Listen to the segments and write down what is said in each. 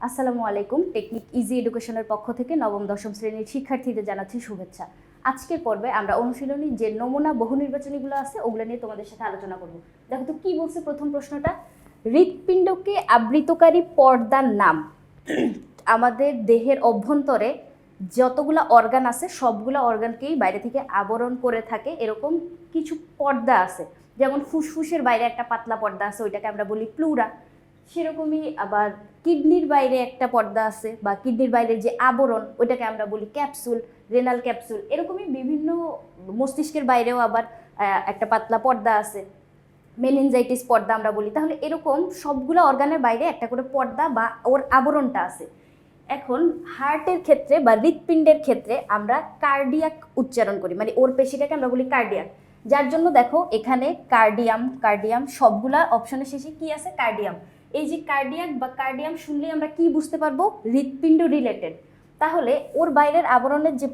আসসালামু আলাইকুম। Technique easy এডুকেশনের পক্ষ থেকে নবম দশম শ্রেণীর শিক্ষার্থীদের জানাচ্ছি শুভেচ্ছা। আজকের পর্বে আমরা অনুশীলনী যে নমুনা বহু নির্বাচনীগুলো আছে ওগুলো নিয়ে তোমাদের সাথে আলোচনা করব। দেখো তো কি বলছে প্রথম প্রশ্নটা, হৃৎপিণ্ডকে আবৃতকারী পর্দার নাম। আমাদের দেহের অভ্যন্তরে যতগুলো অর্গান আছে সবগুলো অর্গানকেই বাইরে থেকে আবরণ করে থাকে এরকম কিছু পর্দা আছে। যেমন ফুসফুসের বাইরে একটা পাতলা পর্দা আছে, ওইটাকে আমরা বলি প্লুরা। সেরকমই আবার কিডনির বাইরে একটা পর্দা আছে বা কিডনির বাইরে যে আবরণ ওইটাকে আমরা বলি ক্যাপসুল, রেনাল ক্যাপসুল। এরকমই বিভিন্ন মস্তিষ্কের বাইরেও আবার একটা পাতলা পর্দা আছে, মেনিনজাইটিস পর্দা আমরা বলি। তাহলে এরকম সবগুলো অর্গানের বাইরে একটা করে পর্দা বা ওর আবরণটা আছে। এখন হার্টের ক্ষেত্রে বা হৃৎপিণ্ডের ক্ষেত্রে আমরা কার্ডিয়াক উচ্চারণ করি, মানে ওর পেশিটাকে আমরা বলি কার্ডিয়াক। যার জন্য দেখো এখানে কার্ডিয়াম সবগুলা অপশনের শেষে কি আছে, কার্ডিয়াম। এই যে কার্ডিয়াক বা কার্ডিয়াম শুনলে আমরা কি বুঝতে পারবো, হৃৎপিণ্ড রিলেটেড। তাহলে ওর বাইরের আবরণের যে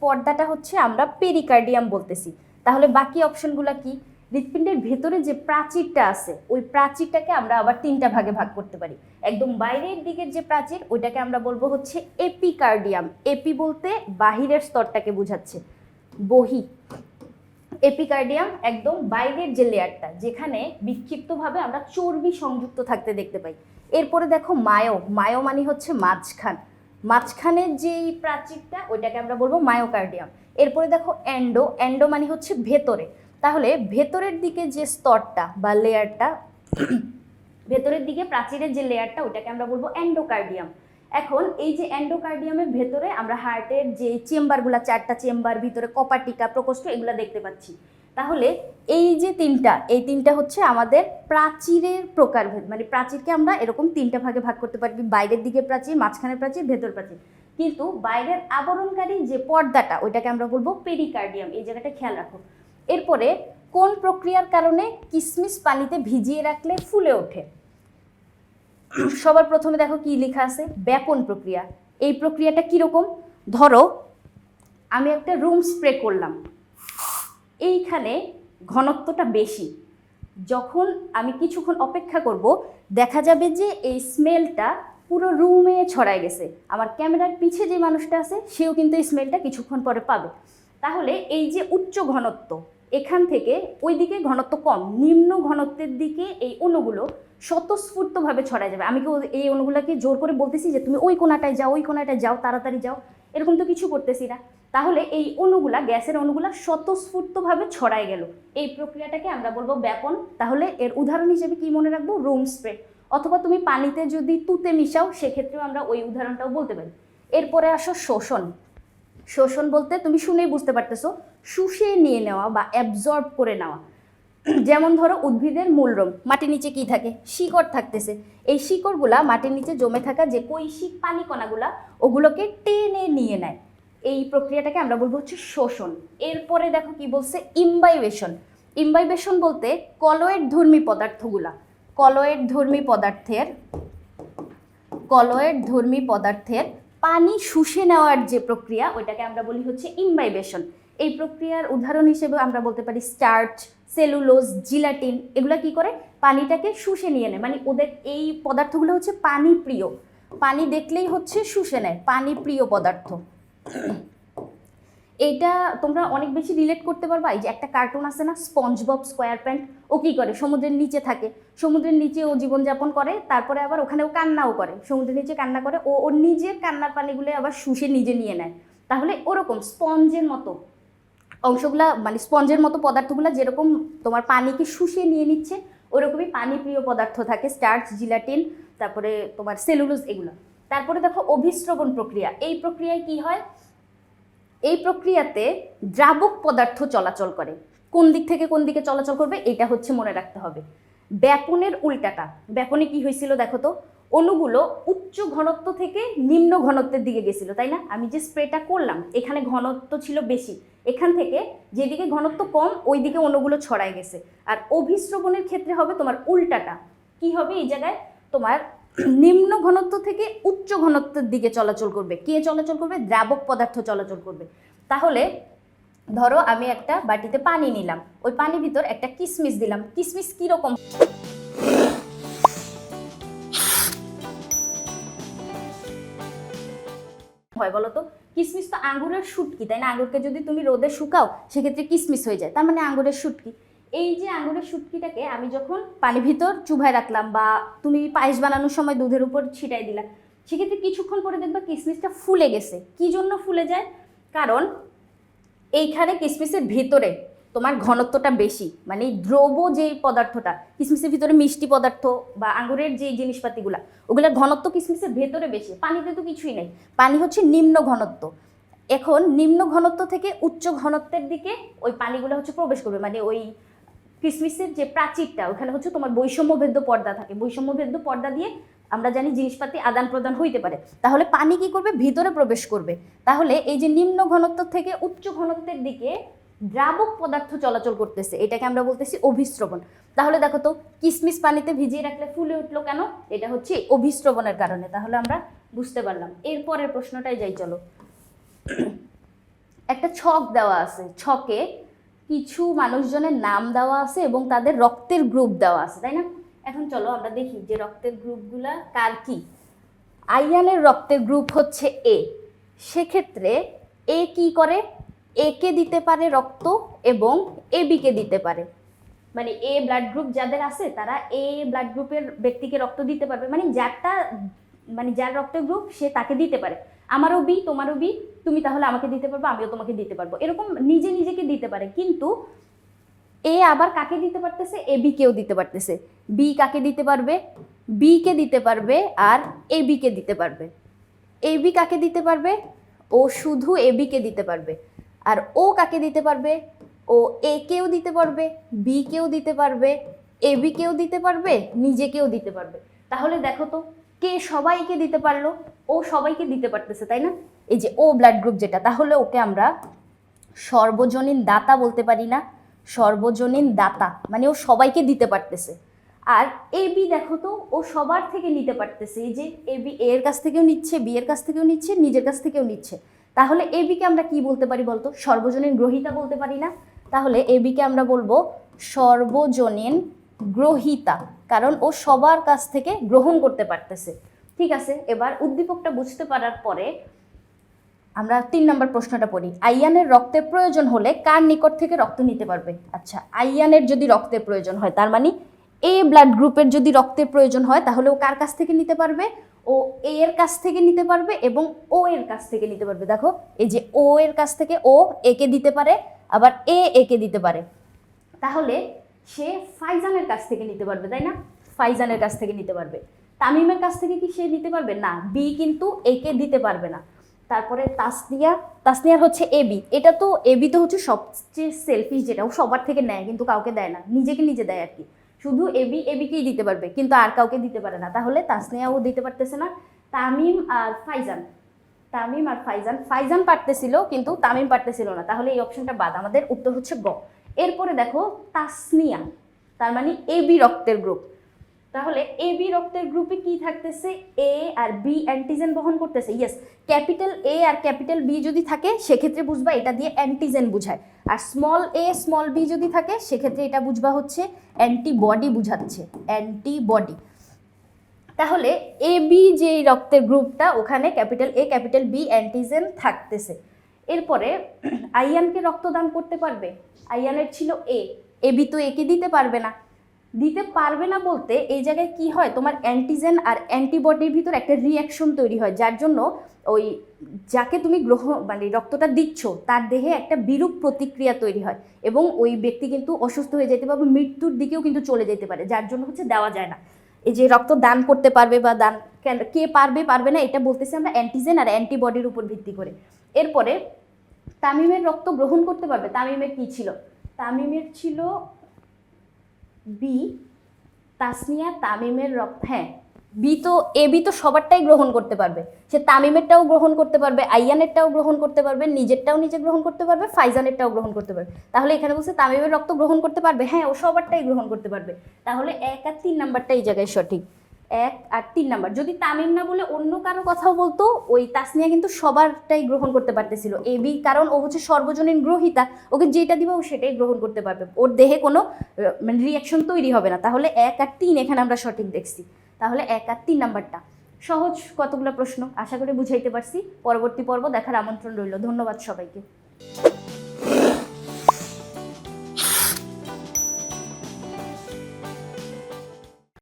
পর্দাটা হচ্ছে আমরা পেরিকার্ডিয়াম বলতেছি। তাহলে বাকি অপশনগুলো কি, হৃৎপিণ্ডের ভেতরে যে প্রাচীরটা আছে ওই প্রাচীরটাকে আমরা আবার তিনটা ভাগে ভাগ করতে পারি। একদম বাইরের দিকের যে প্রাচীর ওইটাকে আমরা বলবো হচ্ছে এপিকার্ডিয়াম। এপি বলতে বাহিরের স্তরটাকে বোঝাচ্ছে, বহি। এপিকার্ডিয়াম একদম বাইরের যে লেয়ারটা, যেখানে বিক্ষিপ্তভাবে আমরা চর্বি সংযুক্ত থাকতে দেখতে পাই। এরপরে দেখো মায়ো মানে হচ্ছে মাঝখানের যেই প্রাচীরটা ওইটাকে আমরা বলবো মায়োকার্ডিয়াম। এরপরে দেখো এন্ডো মানে হচ্ছে ভেতরে। তাহলে ভেতরের দিকে যে স্তরটা বা লেয়ারটা, ভেতরের দিকে প্রাচীরের যে লেয়ারটা ওইটাকে আমরা বলবো এন্ডোকার্ডিয়াম। এখন এই যে এন্ডোকার্ডিয়ামের ভেতরে আমরা হার্টের যে চেম্বারগুলো, চারটা চেম্বার, ভিতরে কপাটিকা, প্রকোষ্ঠ এগুলো দেখতে পাচ্ছি। তাহলে এই যে এই তিনটা হচ্ছে আমাদের প্রাচীরের প্রকারভেদ। মানে প্রাচীরকে আমরা এরকম তিনটা ভাগে ভাগ করতে পারি, বাইরের দিকে প্রাচীর, মাঝখানের প্রাচীর, ভেতর প্রাচীর। কিন্তু বাইরের আবরণকারী যে পর্দাটা ওইটাকে আমরা বলবো পেরিকার্ডিয়াম। এই জায়গাটা খেয়াল রাখো। এরপরে কোন প্রক্রিয়ার কারণে কিশমিশ পানিতে ভিজিয়ে রাখলে ফুলে ওঠে? সবার প্রথমে দেখো কি লেখা আছে, ব্যাপন প্রক্রিয়া। এই প্রক্রিয়াটা কিরকম, ধরো আমি একটা রুম স্প্রে করলাম, এইখানে ঘনত্বটা বেশি। যখন আমি কিছুক্ষণ অপেক্ষা করব দেখা যাবে যে এই স্মেলটা পুরো রুমে ছড়ায় গেছে। আমার ক্যামেরার পিছে যে মানুষটা আছে সেও কিন্তু এই স্মেলটা কিছুক্ষণ পরে পাবে। তাহলে এই যে উচ্চ ঘনত্ব, এখান থেকে ওই দিকে ঘনত্ব কম, নিম্ন ঘনত্বের দিকে এই অণুগুলো স্বতঃস্ফূর্তভাবে ছড়ায় যাবে। আমি কি এই অণুগুলোকে জোর করে বলতেছি যে তুমি ওই কোণাটায় যাও, তাড়াতাড়ি যাও, এরকম তো কিছু করতেছি না। তাহলে এই অণুগুলা, গ্যাসের অণুগুলা স্বতঃস্ফূর্তভাবে ছড়ায় গেল, এই প্রক্রিয়াটাকে আমরা বলবো ব্যাপন। তাহলে এর উদাহরণ হিসেবে কি মনে রাখবো, রুম স্প্রে। অথবা তুমি পানিতে যদি তুতে মিশাও সেক্ষেত্রেও আমরা ওই উদাহরণটাও বলতে পারি। এরপরে আসো শোষণ বলতে তুমি শুনেই বুঝতে পারতেছো, শুষে নিয়ে নেওয়া বা অ্যাবজর্ব করে নেওয়া। যেমন ধরো উদ্ভিদের মূলরোম, মাটির নিচে কি থাকে, শিকড় থাকতেছে। এই শিকড়গুলা মাটির নিচে জমে থাকা যে কৈশিক পানি কণাগুলা ওগুলোকে টেনে নিয়ে নেয়। এই প্রক্রিয়াটাকে আমরা বলবো হচ্ছে শোষণ। এরপরে দেখো কি বলছে, ইমবাইবেশন বলতে কলয়েড ধর্মী পদার্থের পানি শুষে নেওয়ার যে প্রক্রিয়া ওইটাকে আমরা বলি হচ্ছে ইমবাইবেশন। এই প্রক্রিয়ার উদাহরণ হিসেবে আমরা বলতে পারি স্টার্চ, সেলুলোজ, জিলাটিন। এগুলা কি করে, পানিটাকে শুষে নিয়ে নেয়। মানে ওদের এই পদার্থগুলো হচ্ছে পানি প্রিয়, পানি দেখলেই হচ্ছে শুষে নেয়, পানি প্রিয় পদার্থ। এইটা তোমরা অনেক বেশি রিলেট করতে পারবা। এই যে একটা কার্টুন আছে না, স্পঞ্জবব স্কোয়ারপ্যান্ট, ও কি করে, সমুদ্রের নিচে থাকে, সমুদ্রের নিচে ও জীবনযাপন করে, তারপরে আবার ওখানেও কান্নাও করে, সমুদ্রের নিচে কান্না করে, ও ওর নিজের কান্নার পানিগুলো আবার শুষে নিজে নিয়ে নেয়। তাহলে ওরকম স্পঞ্জের মতো অংশগুলা, মানে স্পঞ্জের মতো পদার্থগুলো যেরকম তোমার পানিকে শুষিয়ে নিয়ে নিচ্ছে, ওরকমই পানি প্রিয় পদার্থ থাকে, স্টার্চ, জিলাটিন, তারপরে তোমার সেলুলোজ, এগুলো। তারপরে দেখো অভিস্রবণ প্রক্রিয়া। এই প্রক্রিয়ায় কি হয়, এই প্রক্রিয়াতে দ্রাবক পদার্থ চলাচল করে। কোন দিক থেকে কোন দিকে চলাচল করবে এটা হচ্ছে মনে রাখতে হবে। ব্যাপনের উল্টাটা, ব্যাপনে কি হয়েছিল দেখো তো, অণুগুলো উচ্চ ঘনত্ব থেকে নিম্ন ঘনত্বের দিকে গেছিল, তাই না? আমি যে স্প্রেটা করলাম এখানে ঘনত্ব ছিল বেশি, এখান থেকে যেদিকে ঘনত্ব কম ওই দিকে অণুগুলো ছড়ায় গেছে। আর অভিস্রবণের ক্ষেত্রে হবে তোমার উল্টাটা। কি হবে, এই জায়গায় তোমার নিম্ন ঘনত্ব থেকে উচ্চ ঘনত্বের দিকে চলাচল করবে। কে চলাচল করবে, দ্রাবক পদার্থ চলাচল করবে। তাহলে ধরো আমি একটা বাটিতে পানি নিলাম, ওই পানির ভিতর একটা কিশমিশ দিলাম। কিশমিশ কীরকম হয় বলো তো? কিসমিস তো আঙ্গুরের শুটকি, তাই না? আঙ্গুরকে যদি তুমি রোদে শুকাও সেক্ষেত্রে কিসমিস হয়ে যায়, তার মানে আঙ্গুরের শুটকি। এই যে আঙ্গুরের শুটকিটাকে আমি যখন পানির ভিতর চুবায় রাখলাম বা তুমি পায়েস বানানোর সময় দুধের উপর ছিটাই দিলা, সেক্ষেত্রে কিছুক্ষণ পরে দেখবা কিসমিসটা ফুলে গেছে। কি জন্য ফুলে যায়? কারণ এইখানে কিসমিসের ভিতরে তোমার ঘনত্বটা বেশি, মানে দ্রব যেই পদার্থটা কিসমিসের ভিতরে, মিষ্টি পদার্থ বা আঙ্গুরের যে জিনিসপাতিগুলা, ওগুলোর ঘনত্ব কিসমিসের ভেতরে বেশি। পানিতে তো কিছুই নেই, পানি হচ্ছে নিম্ন ঘনত্ব। এখন নিম্ন ঘনত্ব থেকে উচ্চ ঘনত্বের দিকে ওই পানিগুলো হচ্ছে প্রবেশ করবে, মানে ওই কিসমিসের যে প্রাচীরটা ওখানে হচ্ছে তোমার বৈষম্যভেদ্য পর্দা থাকে, বৈষম্যভেদ্য পর্দা দিয়ে আমরা জানি জিনিসপাতি আদান প্রদান হইতে পারে। তাহলে পানি কি করবে? ভিতরে প্রবেশ করবে। তাহলে এই যে নিম্ন ঘনত্ব থেকে উচ্চ ঘনত্বের দিকে দ্রাবক পদার্থ চলাচল করতেছে, এটাকে আমরা বলতেছি অভিস্রবণ। তাহলে দেখো তো কিসমিস পানিতে ভিজিয়ে রাখলে ফুলে উঠলো কেন? এটা হচ্ছে অভিস্রবণের কারণে। তাহলে আমরা বুঝতে পারলাম। এরপরের প্রশ্নটাই যাই, চলো। একটা ছক দেওয়া আছে, ছকে কিছু মানুষজনের নাম দেওয়া আছে এবং তাদের রক্তের গ্রুপ দেওয়া আছে, তাই না? এখন চলো আমরা দেখি যে রক্তের গ্রুপগুলা কার কি। আইয়ানের রক্তের গ্রুপ হচ্ছে এ। সেক্ষেত্রে এ কি করে? এ কে দিতে পারে রক্ত এবং এ বিকে দিতে পারে। মানে এ ব্লাড গ্রুপ যাদের আছে তারা এ ব্লাড গ্রুপের ব্যক্তিকে রক্ত দিতে পারবে, মানে যারটা, মানে যার রক্তের গ্রুপ সে তাকে দিতে পারে। আমারও বি, তোমারও বি, তুমি তাহলে আমাকে দিতে পারবো, আমিও তোমাকে দিতে পারবো, এরকম নিজে নিজেকে দিতে পারে। কিন্তু এ আবার কাকে দিতে পারতেছে? এ বি কেও দিতে পারতেছে। বি কাকে দিতে পারবে? বি কে দিতে পারবে আর এ বি কে দিতে পারবে। এ বি কাকে দিতে পারবে? ও শুধু এ বি কে দিতে পারবে। আর ও কাকে দিতে পারবে? ও এ কেও দিতে পারবে, বি কেও দিতে পারবে, এ বি কেও দিতে পারবে, নিজেকেও দিতে পারবে। তাহলে দেখো তো কে সবাইকে দিতে পারলো? ও সবাইকে দিতে পারতেছে, তাই না? এই যে ও ব্লাড গ্রুপ যেটা, তাহলে ওকে আমরা সর্বজনীন দাতা বলতে পারি না? সর্বজনীন দাতা মানে ও সবাইকে দিতে পারতেছে। আর এ বি দেখো তো ও সবার থেকে নিতে পারতেছে। এই যে এ বি এর কাছ থেকেও নিচ্ছে, বি এর কাছ থেকেও নিচ্ছে, নিজের কাছ থেকেও নিচ্ছে। তাহলে এ বিকে আমরা কি বলতে পারি বলতো? সর্বজনীন গ্রহিতা বলতে পারি না? তাহলে এ বিকে আমরা বলবো সর্বজনীন গ্রহিতা, কারণ ও সবার কাছ থেকে গ্রহণ করতে পারতেছে। ঠিক আছে, এবার উদ্দীপকটা বুঝতে পারার পরে আমরা 3 নম্বর প্রশ্নটা পড়ি। আইয়ানের রক্তের প্রয়োজন হলে কার নিকট থেকে রক্ত নিতে পারবে? আচ্ছা, আইয়ানের যদি রক্তের প্রয়োজন হয়, তার মানে এ ব্লাড গ্রুপের যদি রক্তের প্রয়োজন হয়, তাহলে ও কার কাছ থেকে নিতে পারবে? ও এ এর কাছ থেকে নিতে পারবে এবং ও এর কাছ থেকে নিতে পারবে। দেখো এই যে ও এর কাছ থেকে ও একে দিতে পারে, আবার এ একে দিতে পারে। তাহলে সে ফাইজানের কাছ থেকে নিতে পারবে, তাই না? ফাইজানের কাছ থেকে নিতে পারবে। তামিমের কাছ থেকে কি সে নিতে পারবে? না, বি কিন্তু একে দিতে পারবে না। তারপরে তাসনিয়া, তাসনিয়ার হচ্ছে এবি। এটা তো এবি তো হচ্ছে সবচেয়ে সেলফিশ, যেটা ও সবার থেকে নেয় কিন্তু কাউকে দেয় না, নিজেকে নিজে দেয় আর কি। শুধু এবি এবিকেই দিতে পারবে কিন্তু আর কাউকে দিতে পারে না। তাহলে তাসনিয়াও দিতে পারতেছে না। তামিম আর ফাইজান, তামিম আর ফাইজান, ফাইজান পারতেছিল কিন্তু তামিম পারতেছিল না, তাহলে এই অপশনটা বাদ। আমাদের উত্তর হচ্ছে গ। এরপরে দেখো তাসনিয়া, তার মানে এবি রক্তের গ্রুপ। তাহলে এ বি রক্তের গ্রুপে কি থাকতেছে? এ আর বি অ্যান্টিজেন বহন করতেছে। ইয়েস, ক্যাপিটাল এ আর ক্যাপিটাল বি যদি থাকে সেক্ষেত্রে বুঝবা এটা দিয়ে অ্যান্টিজেন বুঝায়। আর স্মল এ স্মল বি যদি থাকে সেক্ষেত্রে এটা বুঝবা হচ্ছে অ্যান্টিবডি বুঝাচ্ছে, অ্যান্টিবডি। তাহলে এ বি যে রক্তের গ্রুপটা, ওখানে capital A capital B antigen থাকতেছে। এরপরে আইয়ানকে রক্তদান করতে পারবে? আইয়ানের ছিল এ, এ বি তো একে দিতে পারবে না। দিতে পারবে না বলতে এই জায়গায় কি হয়, তোমার অ্যান্টিজেন আর অ্যান্টিবডির ভিতর একটা রিঅ্যাকশন তৈরি হয়, যার জন্য ওই যাকে তুমি মানে রক্তটা দিচ্ছ তার দেহে একটা বিরূপ প্রতিক্রিয়া তৈরি হয় এবং ওই ব্যক্তি কিন্তু অসুস্থ হয়ে যেতে পারে, মৃত্যুর দিকেও কিন্তু চলে যেতে পারে, যার জন্য হচ্ছে দেওয়া যায় না। এই যে রক্ত দান করতে পারবে বা দান কে পারবে পারবে না এটা বলতেছি আমরা অ্যান্টিজেন আর অ্যান্টিবডির উপর ভিত্তি করে। এরপরে তামিমের রক্ত গ্রহণ করতে পারবে? তামিমের কি ছিল? তামিমের ছিল বি। তাসনিয়া তামিমের রক্ত, হ্যাঁ বি তো, এ বি তো সবারটাই গ্রহণ করতে পারবে, সে তামিমেরটাও গ্রহণ করতে পারবে, আইয়ানেরটাও গ্রহণ করতে পারবে, নিজেরটাও নিজে গ্রহণ করতে পারবে, ফাইজানেরটাও গ্রহণ করতে পারবে। তাহলে এখানে বলছে তামিমের রক্ত গ্রহণ করতে পারবে, হ্যাঁ ও সবারটাই গ্রহণ করতে পারবে। তাহলে 1 আর 3 নাম্বারটা এই জায়গায় সঠিক। 1 আর 3 নাম্বার। যদি তামিম না বলে অন্য কারো কথাও বলতো, ওই তাসনিয়া কিন্তু সবারটাই গ্রহণ করতে পারতেছিল এ বি, কারণ ও হচ্ছে সর্বজনীন গ্রহিতা, ওকে যেটা দিবে ও সেটাই গ্রহণ করতে পারবে, ওর দেহে কোনো মানে রিয়াকশন তৈরি হবে না। তাহলে 1 আর 3 এখানে আমরা সঠিক দেখছি। তাহলে 1 আর 3 নাম্বারটা সহজ কতগুলো প্রশ্ন, আশা করি বুঝাইতে পারছি। পরবর্তী পর্ব দেখার আমন্ত্রণ রইল। ধন্যবাদ সবাইকে।